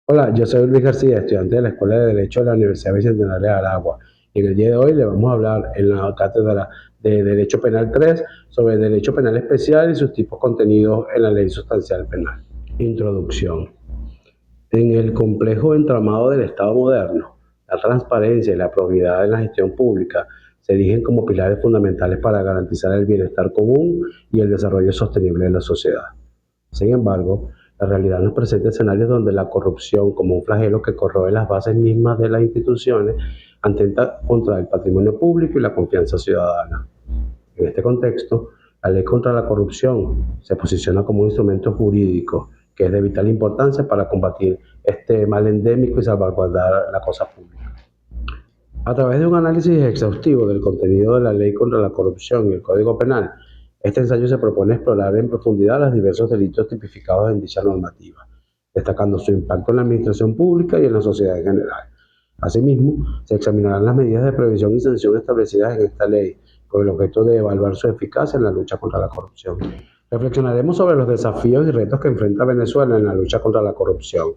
Hola, yo soy Luis García, estudiante de la Escuela de Derecho de la Universidad Bicentenaria de Aragua. Y en el día de hoy le vamos a hablar en la cátedra de Derecho Penal 3 sobre Derecho Penal Especial y sus tipos contenidos en la Ley Sustancial Penal. Introducción. En el complejo entramado del Estado moderno, la transparencia y la probidad en la gestión pública se erigen como pilares fundamentales para garantizar el bienestar común y el desarrollo sostenible de la sociedad. Sin embargo, la realidad nos presenta escenarios donde la corrupción, como un flagelo que corroe las bases mismas de las instituciones, atenta contra el patrimonio público y la confianza ciudadana. En este contexto, la ley contra la corrupción se posiciona como un instrumento jurídico que es de vital importancia para combatir este mal endémico y salvaguardar la cosa pública. A través de un análisis exhaustivo del contenido de la ley contra la corrupción y el Código Penal, este ensayo se propone explorar en profundidad los diversos delitos tipificados en dicha normativa, destacando su impacto en la administración pública y en la sociedad en general. Asimismo, se examinarán las medidas de prevención y sanción establecidas en esta ley, con el objeto de evaluar su eficacia en la lucha contra la corrupción. Reflexionaremos sobre los desafíos y retos que enfrenta Venezuela en la lucha contra la corrupción,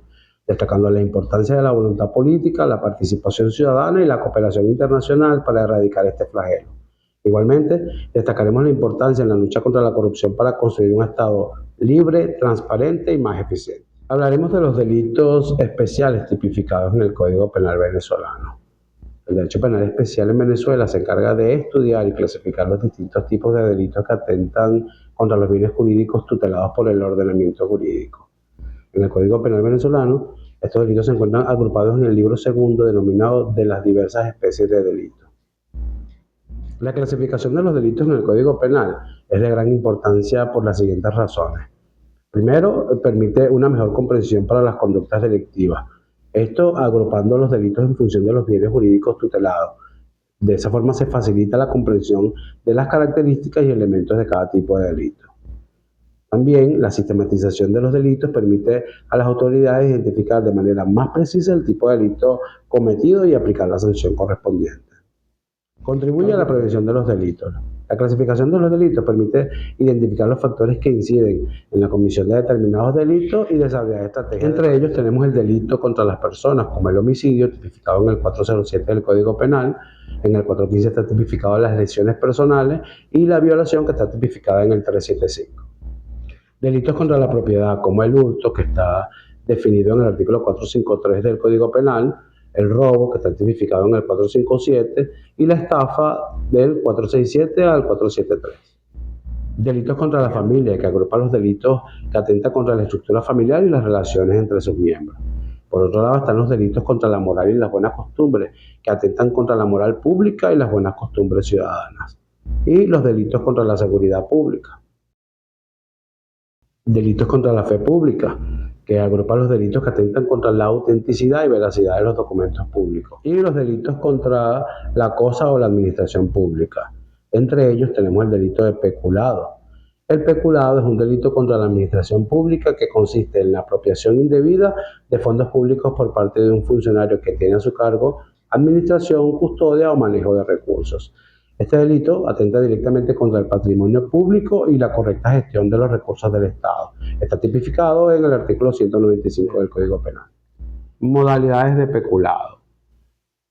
destacando la importancia de la voluntad política, la participación ciudadana y la cooperación internacional para erradicar este flagelo. Igualmente, destacaremos la importancia en la lucha contra la corrupción para construir un Estado libre, transparente y más eficiente. Hablaremos de los delitos especiales tipificados en el Código Penal venezolano. El derecho penal especial en Venezuela se encarga de estudiar y clasificar los distintos tipos de delitos que atentan contra los bienes jurídicos tutelados por el ordenamiento jurídico. En el Código Penal venezolano, estos delitos se encuentran agrupados en el libro segundo denominado de las diversas especies de delitos. La clasificación de los delitos en el Código Penal es de gran importancia por las siguientes razones. Primero, permite una mejor comprensión para las conductas delictivas. Esto agrupando los delitos en función de los bienes jurídicos tutelados. De esa forma se facilita la comprensión de las características y elementos de cada tipo de delito. También la sistematización de los delitos permite a las autoridades identificar de manera más precisa el tipo de delito cometido y aplicar la sanción correspondiente. Contribuye a la prevención de los delitos. La clasificación de los delitos permite identificar los factores que inciden en la comisión de determinados delitos y desarrollar estrategias. Entre ellos tenemos el delito contra las personas, como el homicidio, tipificado en el 407 del Código Penal, en el 415 está tipificado las lesiones personales y la violación, que está tipificada en el 375. Delitos contra la propiedad, como el hurto, que está definido en el artículo 453 del Código Penal, el robo, que está tipificado en el 457, y la estafa del 467 al 473. Delitos contra la familia, que agrupa los delitos que atentan contra la estructura familiar y las relaciones entre sus miembros. Por otro lado están los delitos contra la moral y las buenas costumbres, que atentan contra la moral pública y las buenas costumbres ciudadanas. Y los delitos contra la seguridad pública. Delitos contra la fe pública, que agrupa los delitos que atentan contra la autenticidad y veracidad de los documentos públicos. Y los delitos contra la cosa o la administración pública. Entre ellos tenemos el delito de peculado. El peculado es un delito contra la administración pública que consiste en la apropiación indebida de fondos públicos por parte de un funcionario que tiene a su cargo administración, custodia o manejo de recursos. Este delito atenta directamente contra el patrimonio público y la correcta gestión de los recursos del Estado. Está tipificado en el artículo 195 del Código Penal. Modalidades de peculado.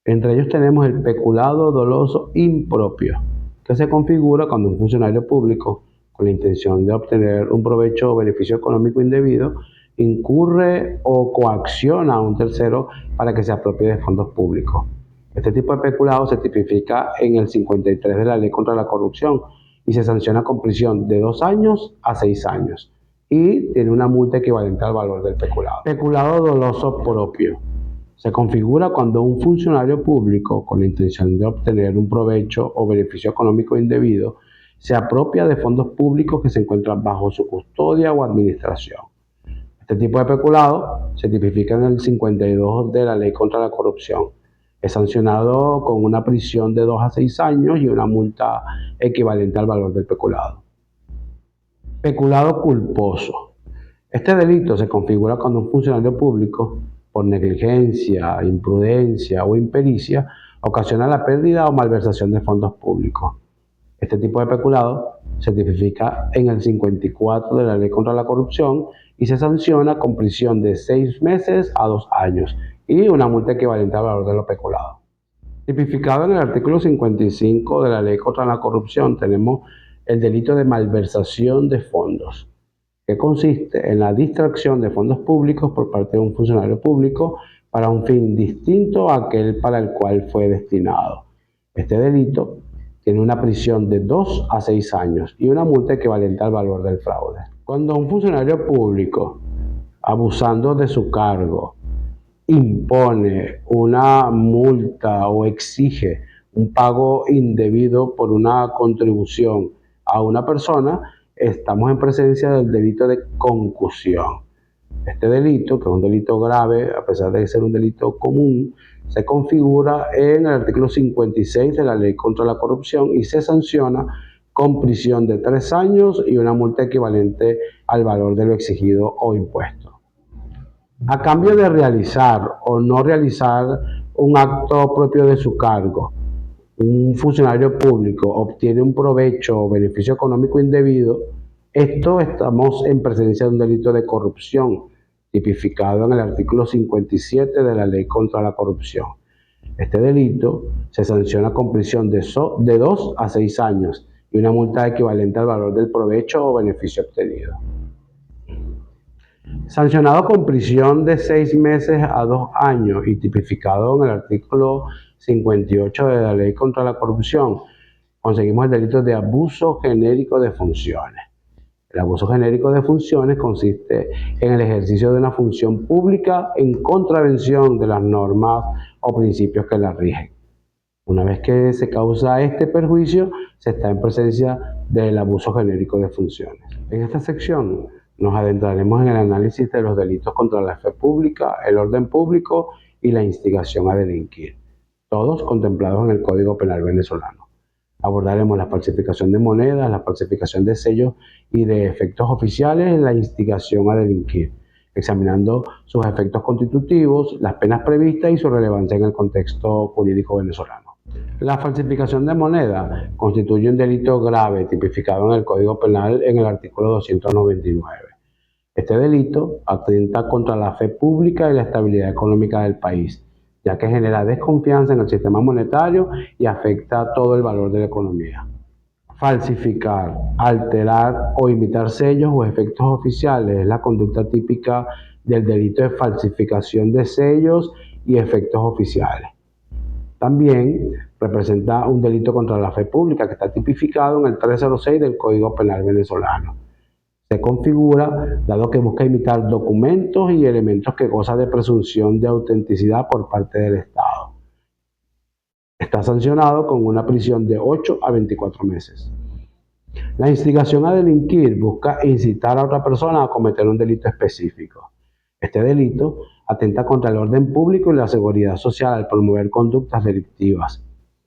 Entre ellos tenemos el peculado doloso impropio, que se configura cuando un funcionario público, con la intención de obtener un provecho o beneficio económico indebido, incurre o coacciona a un tercero para que se apropie de fondos públicos. Este tipo de peculado se tipifica en el 53 de la Ley contra la Corrupción y se sanciona con prisión de 2 años a 6 años y tiene una multa equivalente al valor del peculado. Peculado doloso propio. Se configura cuando un funcionario público, con la intención de obtener un provecho o beneficio económico indebido, se apropia de fondos públicos que se encuentran bajo su custodia o administración. Este tipo de peculado se tipifica en el 52 de la Ley contra la Corrupción. Es sancionado con una prisión de 2 a 6 años y una multa equivalente al valor del peculado. Peculado culposo. Este delito se configura cuando un funcionario público, por negligencia, imprudencia o impericia, ocasiona la pérdida o malversación de fondos públicos. Este tipo de peculado se tipifica en el 54 de la Ley contra la Corrupción y se sanciona con prisión de 6 meses a 2 años y una multa equivalente al valor de lo peculado. Tipificado en el artículo 55 de la Ley contra la Corrupción, tenemos el delito de malversación de fondos, que consiste en la distracción de fondos públicos por parte de un funcionario público para un fin distinto a aquel para el cual fue destinado. Este delito tiene una prisión de 2 a 6 años y una multa equivalente al valor del fraude. Cuando un funcionario público, abusando de su cargo, impone una multa o exige un pago indebido por una contribución a una persona, estamos en presencia del delito de concusión. Este delito, que es un delito grave, a pesar de ser un delito común, se configura en el artículo 56 de la Ley contra la Corrupción y se sanciona con prisión de 3 años y una multa equivalente al valor de lo exigido o impuesto. A cambio de realizar o no realizar un acto propio de su cargo, un funcionario público obtiene un provecho o beneficio económico indebido, estamos en presencia de un delito de corrupción, tipificado en el artículo 57 de la Ley contra la Corrupción. Este delito se sanciona con prisión de 2 a 6 años y una multa equivalente al valor del provecho o beneficio obtenido. Sancionado con prisión de 6 meses a 2 años y tipificado en el artículo 58 de la Ley contra la Corrupción, conseguimos el delito de abuso genérico de funciones. El abuso genérico de funciones consiste en el ejercicio de una función pública en contravención de las normas o principios que la rigen. Una vez que se causa este perjuicio, se está en presencia del abuso genérico de funciones. En esta sección nos adentraremos en el análisis de los delitos contra la fe pública, el orden público y la instigación a delinquir, todos contemplados en el Código Penal venezolano. Abordaremos la falsificación de monedas, la falsificación de sellos y de efectos oficiales, la instigación a delinquir, examinando sus efectos constitutivos, las penas previstas y su relevancia en el contexto jurídico venezolano. La falsificación de moneda constituye un delito grave tipificado en el Código Penal en el artículo 299. Este delito atenta contra la fe pública y la estabilidad económica del país, ya que genera desconfianza en el sistema monetario y afecta todo el valor de la economía. Falsificar, alterar o imitar sellos o efectos oficiales es la conducta típica del delito de falsificación de sellos y efectos oficiales. También representa un delito contra la fe pública que está tipificado en el 306 del Código Penal venezolano. Se configura dado que busca imitar documentos y elementos que gozan de presunción de autenticidad por parte del Estado. Está sancionado con una prisión de 8 a 24 meses. La instigación a delinquir busca incitar a otra persona a cometer un delito específico. Este delito atenta contra el orden público y la seguridad social al promover conductas delictivas.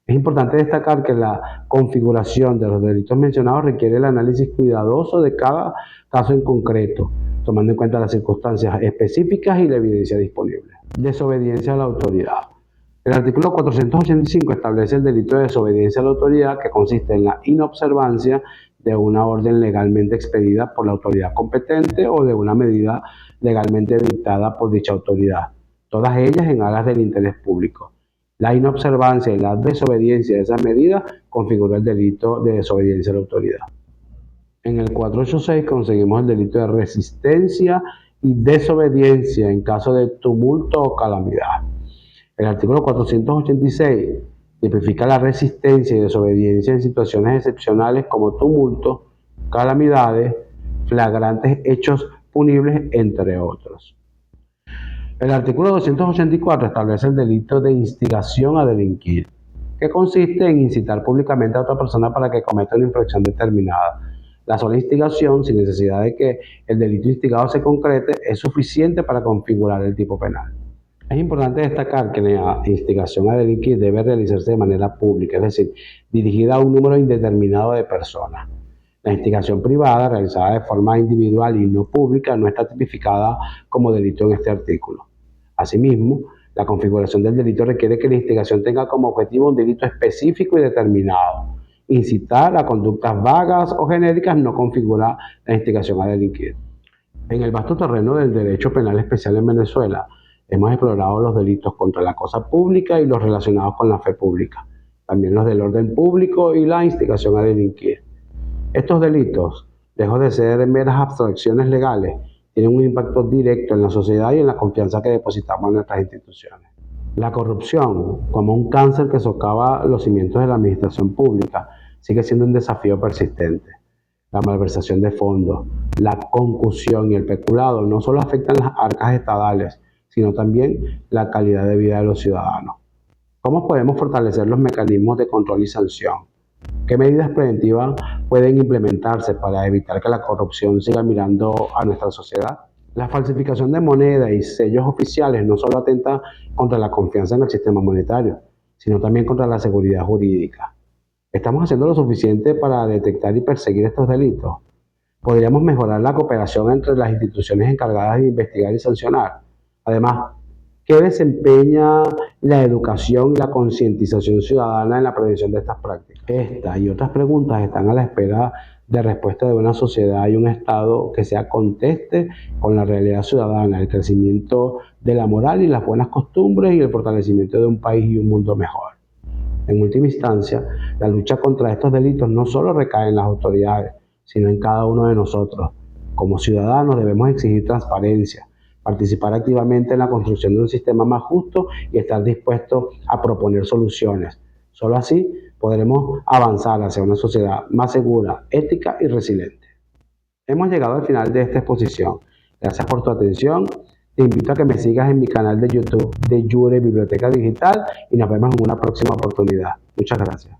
Es importante destacar que la configuración de los delitos mencionados requiere el análisis cuidadoso de cada caso en concreto, tomando en cuenta las circunstancias específicas y la evidencia disponible. Desobediencia a la autoridad. El artículo 485 establece el delito de desobediencia a la autoridad, que consiste en la inobservancia de una orden legalmente expedida por la autoridad competente o de una medida legalmente dictada por dicha autoridad, todas ellas en aras del interés público. La inobservancia y la desobediencia de esa medida configura el delito de desobediencia a la autoridad. En el 486 conseguimos el delito de resistencia y desobediencia en caso de tumulto o calamidad. El artículo 486 tipifica la resistencia y desobediencia en situaciones excepcionales como tumultos, calamidades, flagrantes hechos punibles, entre otros. El artículo 284 establece el delito de instigación a delinquir, que consiste en incitar públicamente a otra persona para que cometa una infracción determinada. La sola instigación, sin necesidad de que el delito instigado se concrete, es suficiente para configurar el tipo penal. Es importante destacar que la instigación a delinquir debe realizarse de manera pública, es decir, dirigida a un número indeterminado de personas. La instigación privada, realizada de forma individual y no pública, no está tipificada como delito en este artículo. Asimismo, la configuración del delito requiere que la instigación tenga como objetivo un delito específico y determinado. Incitar a conductas vagas o genéricas no configura la instigación a delinquir. En el vasto terreno del derecho penal especial en Venezuela, hemos explorado los delitos contra la cosa pública y los relacionados con la fe pública, también los del orden público y la instigación a delinquir. Estos delitos, lejos de ser meras abstracciones legales, tienen un impacto directo en la sociedad y en la confianza que depositamos en nuestras instituciones. La corrupción, como un cáncer que socava los cimientos de la administración pública, sigue siendo un desafío persistente. La malversación de fondos, la concusión y el peculado no solo afectan las arcas estatales, sino también la calidad de vida de los ciudadanos. ¿Cómo podemos fortalecer los mecanismos de control y sanción? ¿Qué medidas preventivas pueden implementarse para evitar que la corrupción siga mirando a nuestra sociedad? La falsificación de moneda y sellos oficiales no solo atenta contra la confianza en el sistema monetario, sino también contra la seguridad jurídica. ¿Estamos haciendo lo suficiente para detectar y perseguir estos delitos? ¿Podríamos mejorar la cooperación entre las instituciones encargadas de investigar y sancionar? Además, ¿qué desempeña la educación y la concientización ciudadana en la prevención de estas prácticas? Esta y otras preguntas están a la espera de respuesta de una sociedad y un Estado que sea conteste con la realidad ciudadana, el crecimiento de la moral y las buenas costumbres y el fortalecimiento de un país y un mundo mejor. En última instancia, la lucha contra estos delitos no solo recae en las autoridades, sino en cada uno de nosotros. Como ciudadanos debemos exigir transparencia, participar activamente en la construcción de un sistema más justo y estar dispuestos a proponer soluciones. Solo así podremos avanzar hacia una sociedad más segura, ética y resiliente. Hemos llegado al final de esta exposición. Gracias por tu atención. Te invito a que me sigas en mi canal de YouTube de Yure Biblioteca Digital y nos vemos en una próxima oportunidad. Muchas gracias.